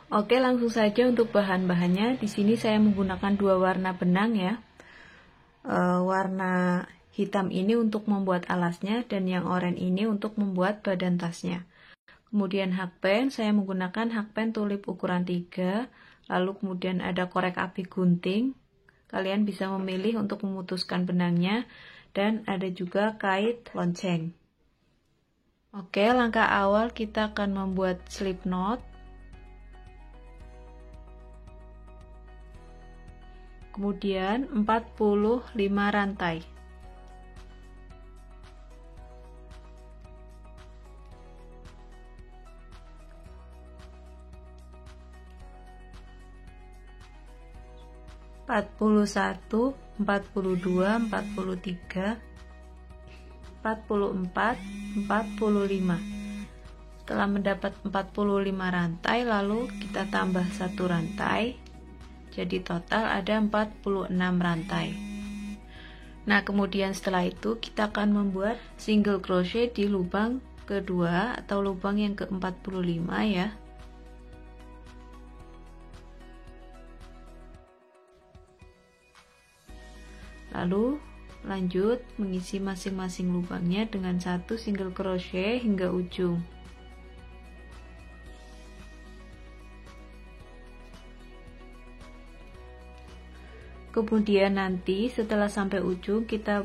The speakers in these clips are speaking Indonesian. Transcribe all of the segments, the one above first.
Oke, langsung saja untuk bahan-bahannya. Di sini saya menggunakan 2 warna benang ya. Warna hitam ini untuk membuat alasnya dan yang oranye ini untuk membuat badan tasnya. Kemudian hakpen, saya menggunakan hakpen tulip ukuran 3. Lalu kemudian ada korek api gunting. Kalian bisa memilih untuk memutuskan benangnya. Dan ada juga kait lonceng. Oke, langkah awal kita akan membuat slip knot. Kemudian 45 rantai. Empat puluh satu, 42, 43, 44, 45. Setelah mendapat 45 rantai, lalu kita tambah 1 rantai. Jadi total ada 46 rantai. Nah, kemudian setelah itu kita akan membuat single crochet di lubang kedua atau lubang yang ke-45 ya. Lalu lanjut mengisi masing-masing lubangnya dengan 1 single crochet hingga ujung. Kemudian nanti setelah sampai ujung kita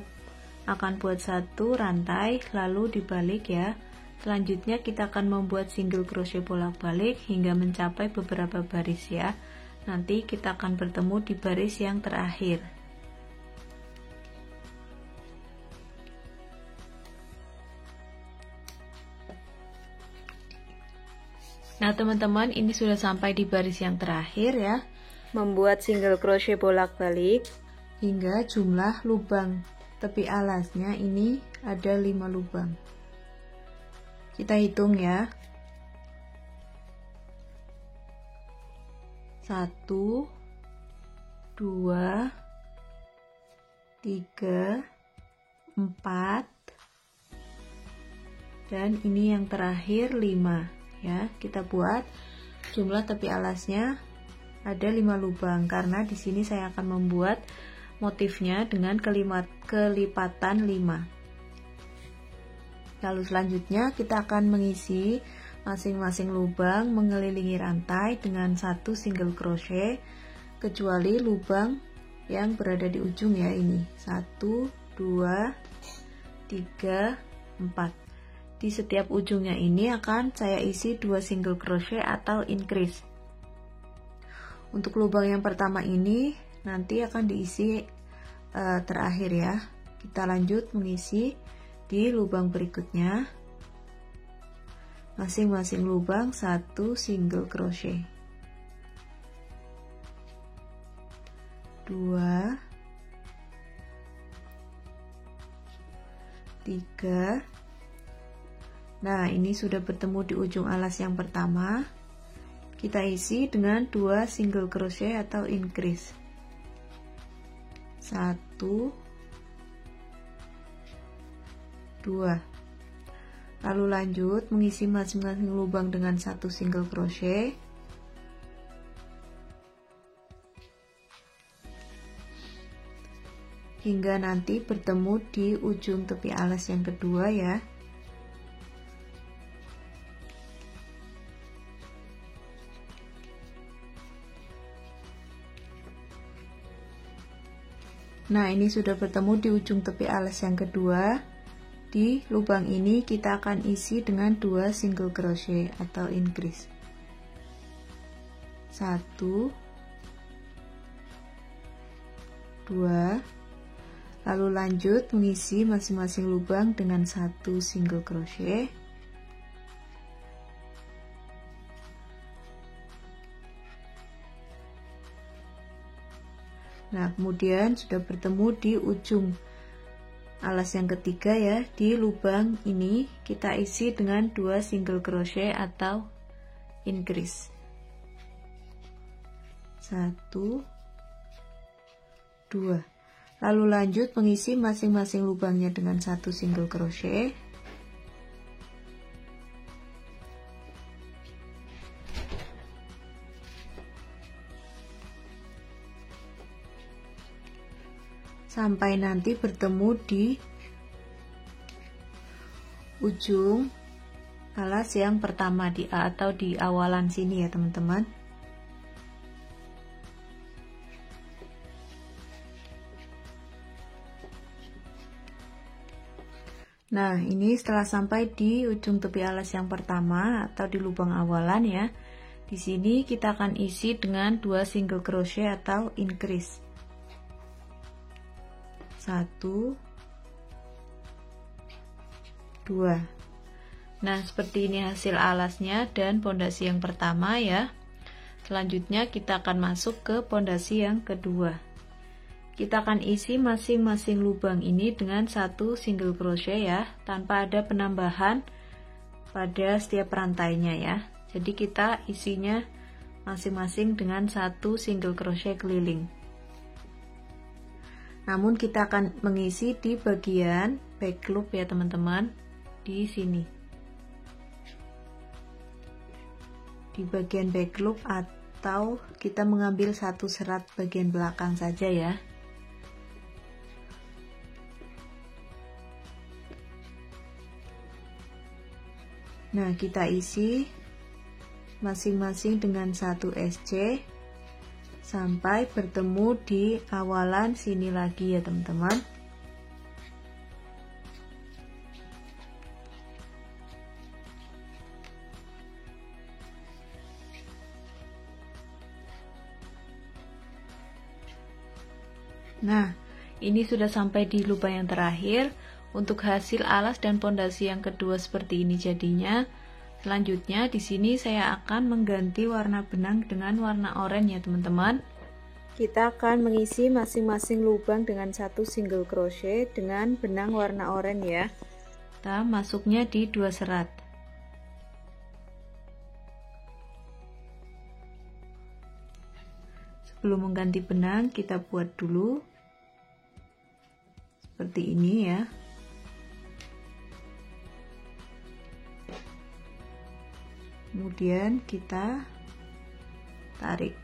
akan buat 1 rantai lalu dibalik ya. Selanjutnya kita akan membuat single crochet bolak-balik hingga mencapai beberapa baris ya. Nanti kita akan bertemu di baris yang terakhir. Nah teman-teman, ini sudah sampai di baris yang terakhir ya. Membuat single crochet bolak-balik hingga jumlah lubang tepi alasnya ini ada 5 lubang. Kita hitung ya. 1 2 3 4 dan ini yang terakhir 5 ya. Kita buat jumlah tepi alasnya ada 5 lubang karena di sini saya akan membuat motifnya dengan kelipatan 5. Lalu selanjutnya kita akan mengisi masing-masing lubang mengelilingi rantai dengan 1 single crochet kecuali lubang yang berada di ujung ya, ini 1 2 3 4. Di setiap ujungnya ini akan saya isi 2 single crochet atau increase. Untuk lubang yang pertama ini nanti akan diisi terakhir ya. Kita lanjut mengisi di lubang berikutnya. Masing-masing lubang 1 single crochet. 2 3. Nah, ini sudah bertemu di ujung alas yang pertama. Kita isi dengan 2 single crochet atau increase. 1 2. Lalu lanjut mengisi masing-masing lubang dengan 1 single crochet. Hingga nanti bertemu di ujung tepi alas yang kedua ya. Nah, ini sudah bertemu di ujung tepi alas yang kedua. Di lubang ini kita akan isi dengan 2 single crochet atau increase. 1 2. Lalu lanjut mengisi masing-masing lubang dengan 1 single crochet. Nah, kemudian sudah bertemu di ujung alas yang ketiga ya. Di lubang ini kita isi dengan 2 single crochet atau increase. 1 2. Lalu lanjut mengisi masing-masing lubangnya dengan 1 single crochet. sampai nanti bertemu di ujung alas yang pertama di A atau di awalan sini ya teman-teman. Nah, ini setelah sampai di ujung tepi alas yang pertama atau di lubang awalan ya. Di sini kita akan isi dengan 2 single crochet atau increase. 1 2. Nah, seperti ini hasil alasnya dan pondasi yang pertama ya. Selanjutnya kita akan masuk ke pondasi yang kedua. Kita akan isi masing-masing lubang ini dengan 1 single crochet ya, tanpa ada penambahan pada setiap rantainya ya. Jadi kita isinya masing-masing dengan 1 single crochet keliling. Namun kita akan mengisi di bagian back loop ya teman-teman, di sini. Di bagian back loop atau kita mengambil satu serat bagian belakang saja ya. Nah, kita isi masing-masing dengan 1 SC sampai bertemu di awalan sini lagi ya teman-teman. Nah, ini sudah sampai di lubang yang terakhir. Untuk hasil alas dan pondasi yang kedua seperti ini jadinya. Selanjutnya di sini saya akan mengganti warna benang dengan warna oranye ya teman-teman. Kita akan mengisi masing-masing lubang dengan 1 single crochet dengan benang warna oranye ya. Kita masuknya di 2 serat. Sebelum mengganti benang kita buat dulu seperti ini ya. Kemudian kita tarik.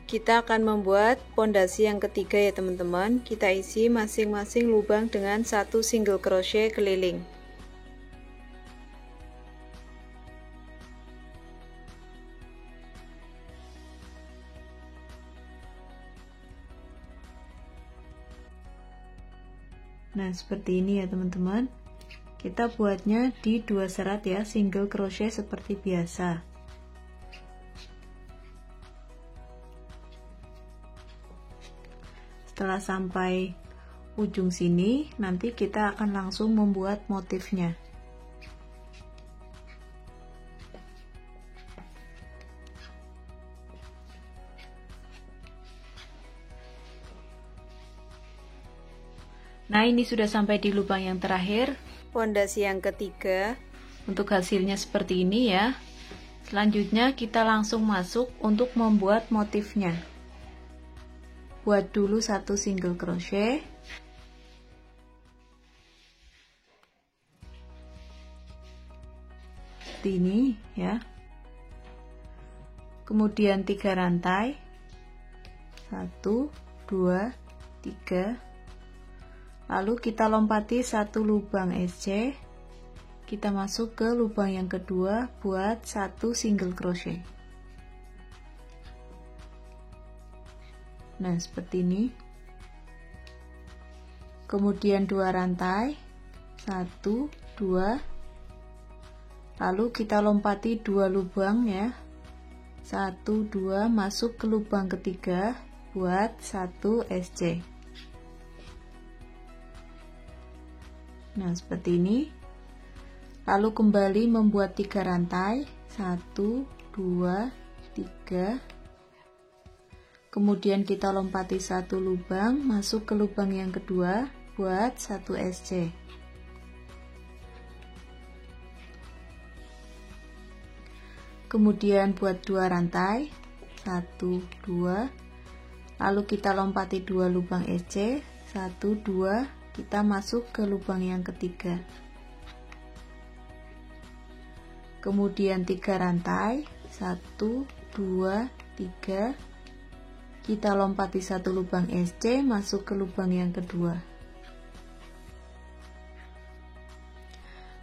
Kita akan membuat pondasi yang ketiga ya teman-teman. Kita isi masing-masing lubang dengan 1 single crochet keliling. Nah, seperti ini ya teman-teman. Kita buatnya di 2 serat ya, single crochet seperti biasa. Setelah sampai ujung sini, nanti kita akan langsung membuat motifnya. Nah, ini sudah sampai di lubang yang terakhir, pondasi yang ketiga. Untuk hasilnya seperti ini ya. Selanjutnya kita langsung masuk untuk membuat motifnya. Buat dulu 1 single crochet. Seperti ini ya. Kemudian 3 rantai. 1 2 3. Lalu kita lompati 1 lubang SC, kita masuk ke lubang yang kedua buat 1 single crochet. Nah, seperti ini. Kemudian 2 rantai, 1 2. Lalu kita lompati 2 lubang ya. 1 2 masuk ke lubang ketiga buat 1 SC. Nah, seperti ini. Lalu kembali membuat 3 rantai, 1 2 3. Kemudian kita lompati 1 lubang, masuk ke lubang yang kedua buat 1 SC. Kemudian buat 2 rantai, 1 2. Lalu kita lompati 2 lubang SC, 1 2. Kita masuk ke lubang yang ketiga. Kemudian 3 rantai, 1 2 3. kita lompati satu lubang SC masuk ke lubang yang kedua.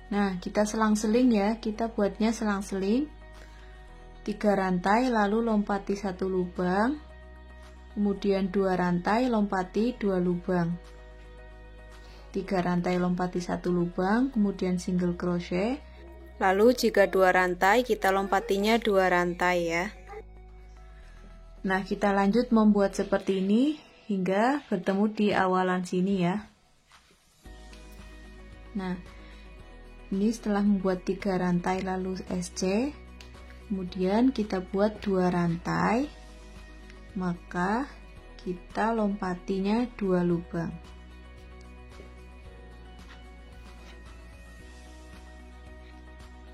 Nah, kita selang-seling ya, kita buatnya selang-seling 3 rantai, lalu lompati satu lubang, kemudian 2 rantai, lompati 2 lubang, 3 rantai, lompati satu lubang, kemudian single crochet, lalu jika 2 rantai kita lompatinya 2 rantai ya. Nah, kita lanjut membuat seperti ini hingga bertemu di awalan sini ya. Nah, ini setelah membuat 3 rantai lalu SC, kemudian kita buat 2 rantai, maka kita lompatinya 2 lubang.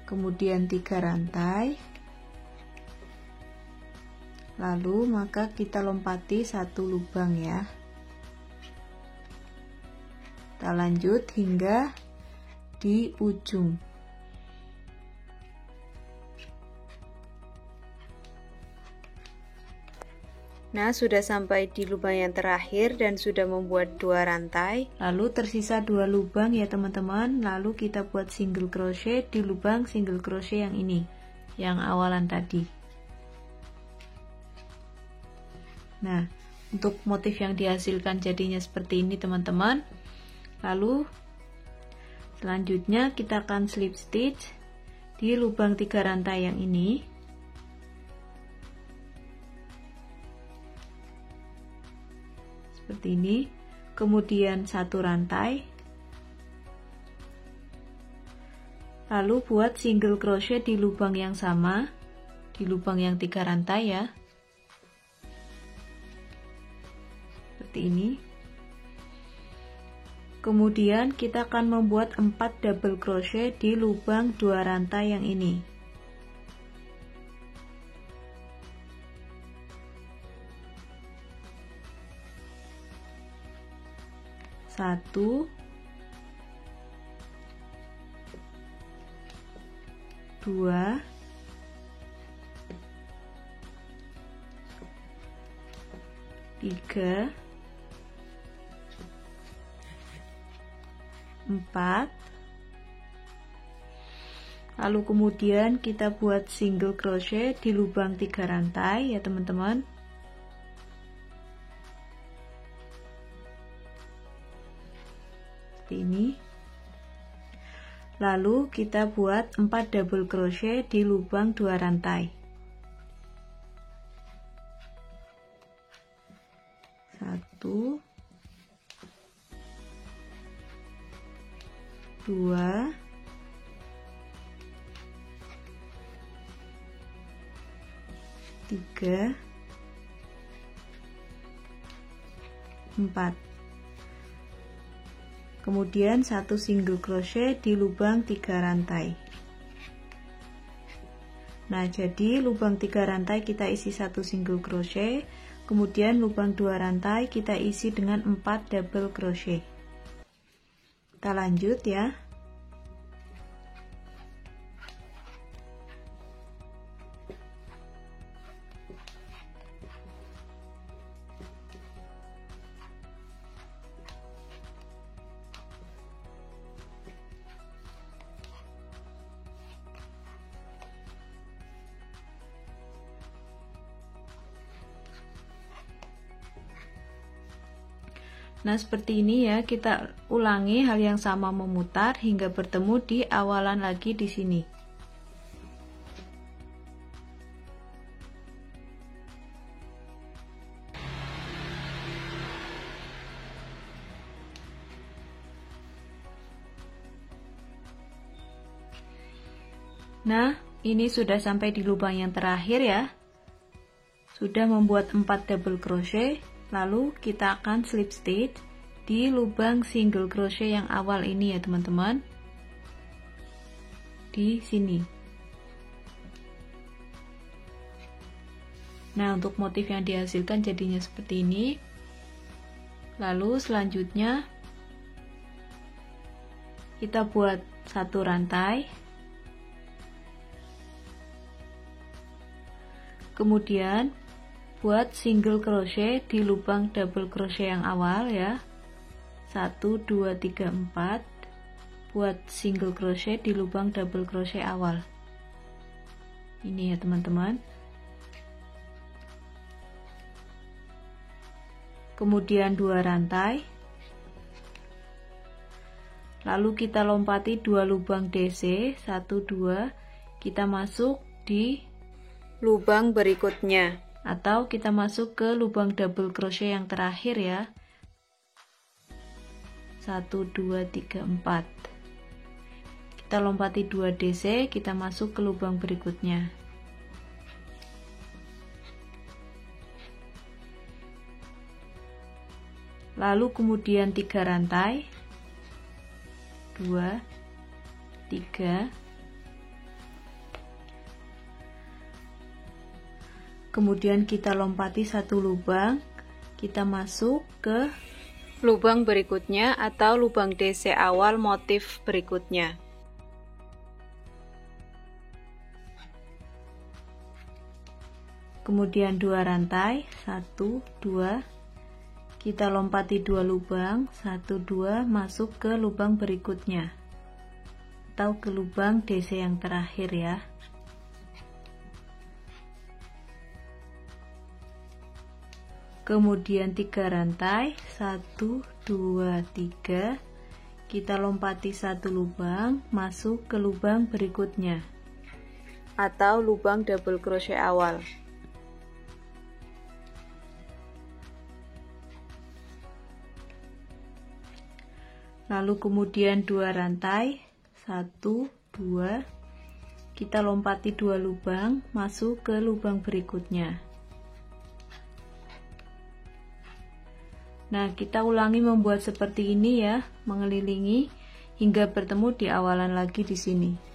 Kemudian 3 rantai, lalu maka kita lompati 1 lubang ya. Kita lanjut hingga di ujung. Nah, sudah sampai di lubang yang terakhir dan sudah membuat 2 rantai. Lalu tersisa 2 lubang ya teman-teman. Lalu kita buat single crochet di lubang single crochet yang ini, yang awalan tadi. Nah, untuk motif yang dihasilkan jadinya seperti ini teman-teman. Lalu selanjutnya kita akan slip stitch di lubang 3 rantai yang ini. Seperti ini. Kemudian 1 rantai. Lalu buat single crochet di lubang yang sama, di lubang yang 3 rantai ya. Seperti ini. Kemudian kita akan membuat 4 double crochet di lubang 2 rantai yang ini. Satu, 2, 3, 4. Lalu kemudian kita buat single crochet di lubang 3 rantai ya teman-teman. Seperti ini. Lalu kita buat 4 double crochet di lubang 2 rantai. 1, 2, 3, 4. Kemudian 1 single crochet di lubang 3 rantai. Nah, jadi lubang 3 rantai kita isi 1 single crochet, kemudian lubang 2 rantai kita isi dengan 4 double crochet. Kita lanjut ya. Nah, seperti ini ya, kita ulangi hal yang sama memutar hingga bertemu di awalan lagi di sini. Nah, ini sudah sampai di lubang yang terakhir ya. Sudah membuat 4 double crochet. Lalu kita akan slip stitch di lubang single crochet yang awal ini ya teman-teman, di sini. Nah, untuk motif yang dihasilkan jadinya seperti ini. Lalu selanjutnya kita buat 1 rantai, kemudian buat single crochet di lubang double crochet yang awal ya. 1 2 3 4 buat single crochet di lubang double crochet awal. Ini ya teman-teman. Kemudian 2 rantai. Lalu kita lompati 2 lubang DC, 1 2, kita masuk di lubang berikutnya atau kita masuk ke lubang double crochet yang terakhir ya. 1 2 3 4. Kita lompati 2 DC, kita masuk ke lubang berikutnya. Lalu kemudian 3 rantai. 2 3. Kemudian kita lompati 1 lubang, kita masuk ke lubang berikutnya atau lubang DC awal motif berikutnya. Kemudian 2 rantai, 1 2, kita lompati 2 lubang, 1 2, masuk ke lubang berikutnya atau ke lubang DC yang terakhir ya. Kemudian 3 rantai, 1 2 3, kita lompati 1 lubang, masuk ke lubang berikutnya atau lubang double crochet awal. Lalu kemudian 2 rantai, 1 2, kita lompati 2 lubang, masuk ke lubang berikutnya. Nah, kita ulangi membuat seperti ini ya, mengelilingi hingga bertemu di awalan lagi di sini.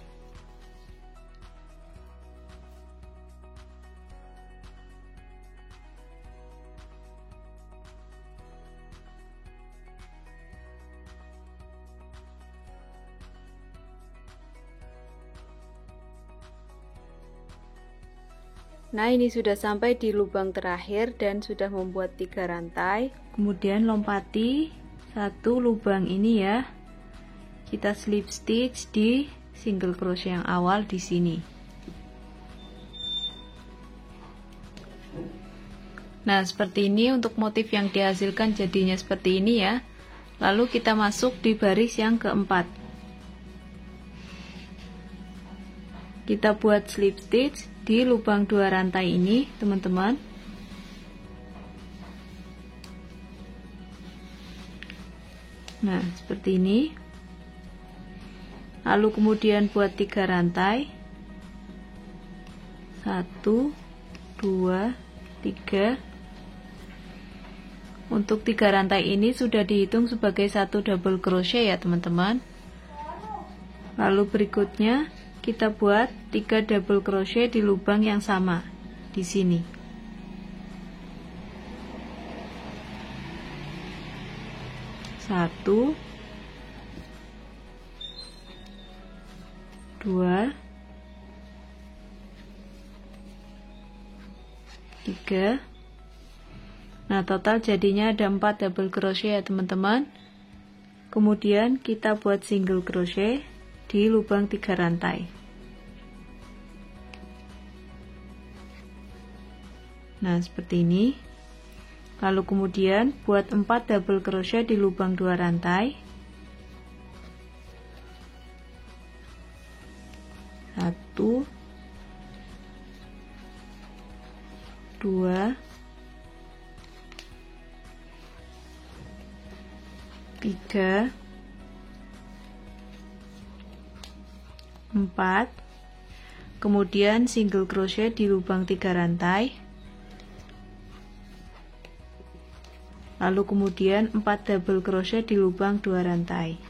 Nah, ini sudah sampai di lubang terakhir dan sudah membuat 3 rantai. Kemudian lompati 1 lubang ini ya. Kita slip stitch di single crochet yang awal di sini. Nah, seperti ini untuk motif yang dihasilkan jadinya seperti ini ya. Lalu kita masuk di baris yang keempat. Kita buat slip stitch di lubang 2 rantai ini, teman-teman. Nah, seperti ini. Lalu kemudian buat 3 rantai. 1 2 3. Untuk 3 rantai ini sudah dihitung sebagai 1 double crochet ya, teman-teman. Lalu berikutnya kita buat 3 double crochet di lubang yang sama di sini. Satu, 2, 3. Nah, total jadinya ada 4 double crochet ya, teman-teman. Kemudian kita buat single crochet di lubang 3 rantai. Nah, seperti ini. Lalu kemudian buat 4 double crochet di lubang 2 rantai. 1 2 3 4. Kemudian single crochet di lubang 3 rantai. Lalu kemudian 4 double crochet di lubang 2 rantai.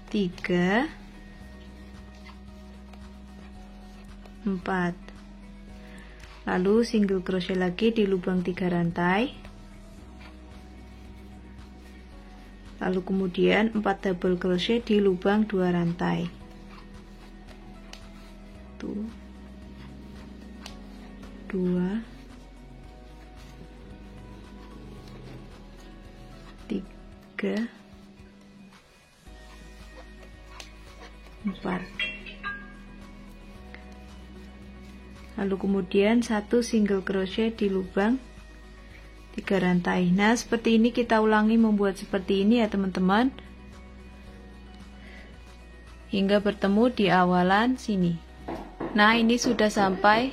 Tiga, 4. Lalu single crochet lagi di lubang 3 rantai. Lalu kemudian 4 double crochet di lubang 2 rantai. 1 2 3 4. Lalu kemudian 1 single crochet di lubang 3 rantai. Nah, seperti ini kita ulangi membuat seperti ini ya teman-teman, hingga bertemu di awalan sini. Nah, ini sudah sampai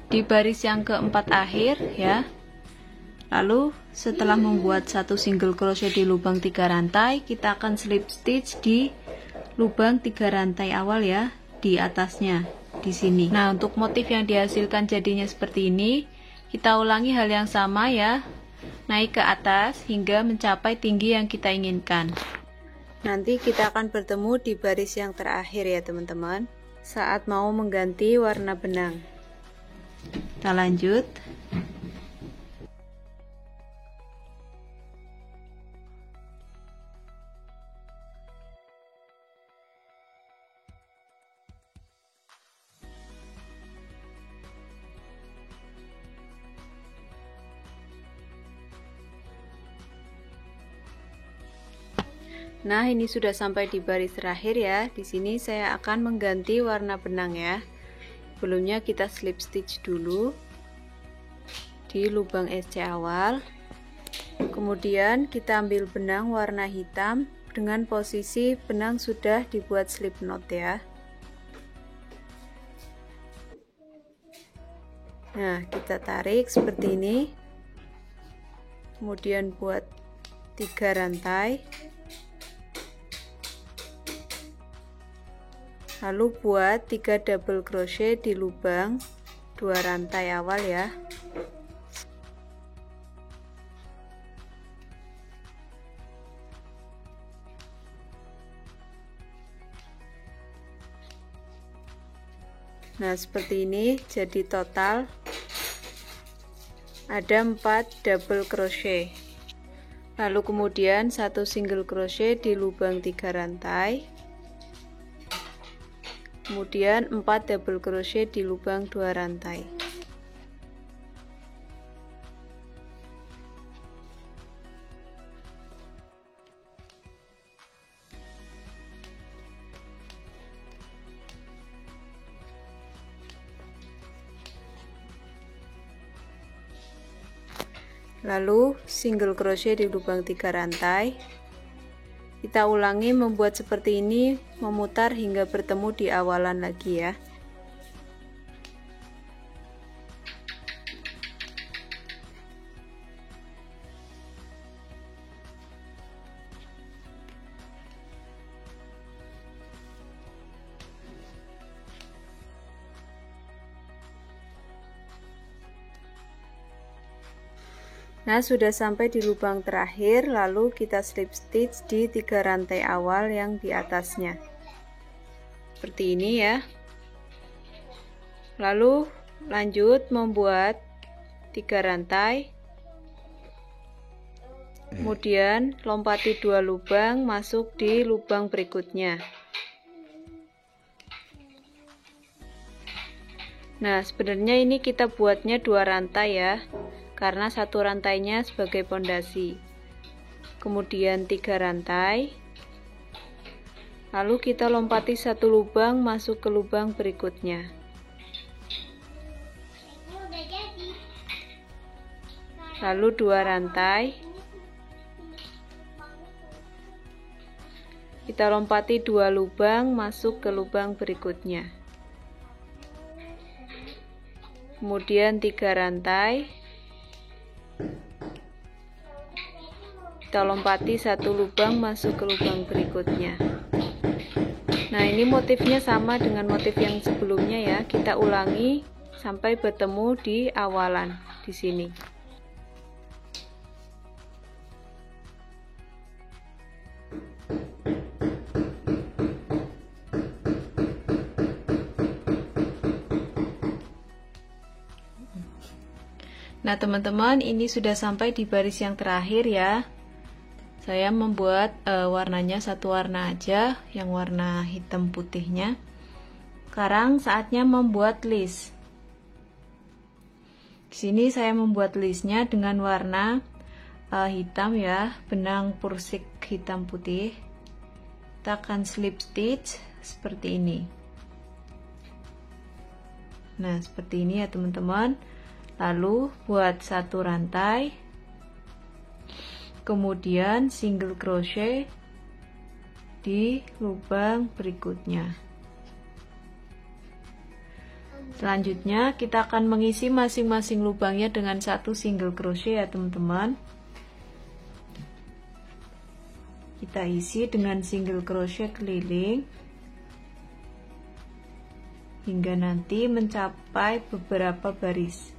di baris yang keempat akhir ya. Lalu setelah membuat 1 single crochet di lubang 3 rantai, kita akan slip stitch di lubang 3 rantai awal ya, di atasnya di sini. Nah, untuk motif yang dihasilkan jadinya seperti ini, kita ulangi hal yang sama ya, naik ke atas hingga mencapai tinggi yang kita inginkan. Nanti kita akan bertemu di baris yang terakhir ya teman-teman, saat mau mengganti warna benang. Kita lanjut. Nah, ini sudah sampai di baris terakhir ya. Di sini saya akan mengganti warna benang ya. Sebelumnya kita slip stitch dulu di lubang SC awal. Kemudian kita ambil benang warna hitam dengan posisi benang sudah dibuat slip knot ya. Nah, kita tarik seperti ini. Kemudian buat 3 rantai. Lalu buat 3 double crochet di lubang 2 rantai awal ya. Nah, seperti ini, jadi total ada 4 double crochet. Lalu kemudian 1 single crochet di lubang 3 rantai. Kemudian 4 double crochet di lubang 2 rantai. Lalu single crochet di lubang 3 rantai. Kita ulangi membuat seperti ini, memutar hingga bertemu di awalan lagi ya. Nah, sudah sampai di lubang terakhir, lalu kita slip stitch di 3 rantai awal yang di atasnya. Seperti ini ya. Lalu lanjut membuat 3 rantai. Kemudian lompati 2 lubang, masuk di lubang berikutnya. Nah, sebenarnya ini kita buatnya 2 rantai ya, karena 1 rantainya sebagai pondasi. Kemudian 3 rantai. Lalu kita lompati 1 lubang, masuk ke lubang berikutnya. Lalu 2 rantai. Kita lompati 2 lubang, masuk ke lubang berikutnya. Kemudian 3 rantai. Kita lompati 1 lubang, masuk ke lubang berikutnya. Nah, ini motifnya sama dengan motif yang sebelumnya ya. Kita ulangi sampai bertemu di awalan di sini. Nah teman-teman, ini sudah sampai di baris yang terakhir ya. Saya membuat warnanya satu warna aja, yang warna hitam putihnya. Sekarang saatnya membuat list. Di sini saya membuat listnya dengan warna hitam ya, benang pursik hitam putih. Kita akan slip stitch seperti ini. Nah, seperti ini ya teman-teman. Lalu buat satu rantai, kemudian single crochet di lubang berikutnya. Selanjutnya kita akan mengisi masing-masing lubangnya dengan satu single crochet ya teman-teman. Kita isi dengan single crochet keliling hingga nanti mencapai beberapa baris.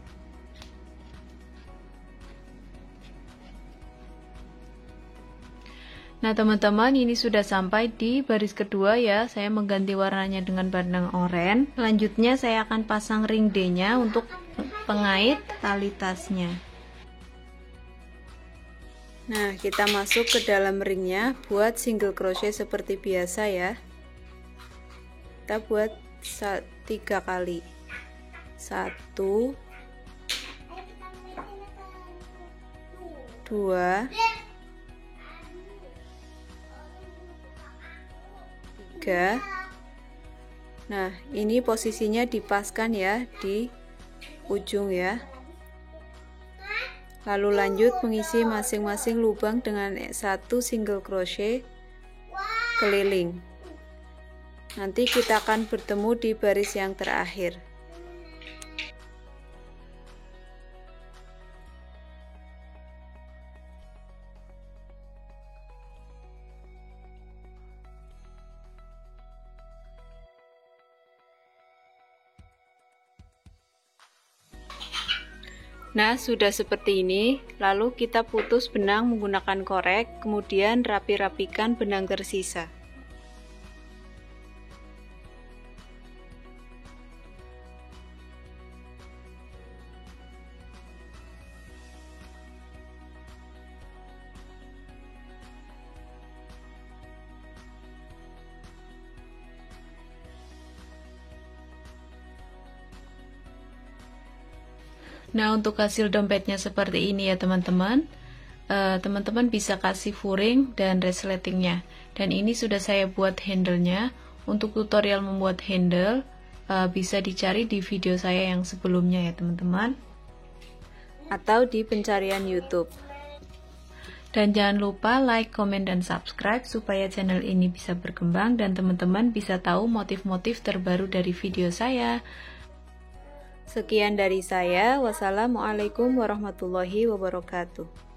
Nah teman-teman, ini sudah sampai di baris kedua ya. Saya mengganti warnanya dengan benang oranye. Selanjutnya saya akan pasang ring D nya untuk pengait tali tasnya. Nah, kita masuk ke dalam ringnya, buat single crochet seperti biasa ya. Kita buat 3 kali. 1 2 3. Nah, ini posisinya dipaskan ya di ujung ya. Lalu lanjut mengisi masing-masing lubang dengan satu single crochet keliling. Nanti kita akan bertemu di baris yang terakhir. Nah, sudah seperti ini. Lalu kita putus benang menggunakan korek, kemudian rapi-rapikan benang tersisa. Nah, untuk hasil dompetnya seperti ini ya teman-teman. Teman-teman bisa kasih furing dan resletingnya. Dan ini sudah saya buat handle-nya. Untuk tutorial membuat handle bisa dicari di video saya yang sebelumnya ya teman-teman, atau di pencarian YouTube. Dan jangan lupa like, comment, dan subscribe supaya channel ini bisa berkembang dan teman-teman bisa tahu motif-motif terbaru dari video saya. Sekian dari saya. Wassalamualaikum warahmatullahi wabarakatuh.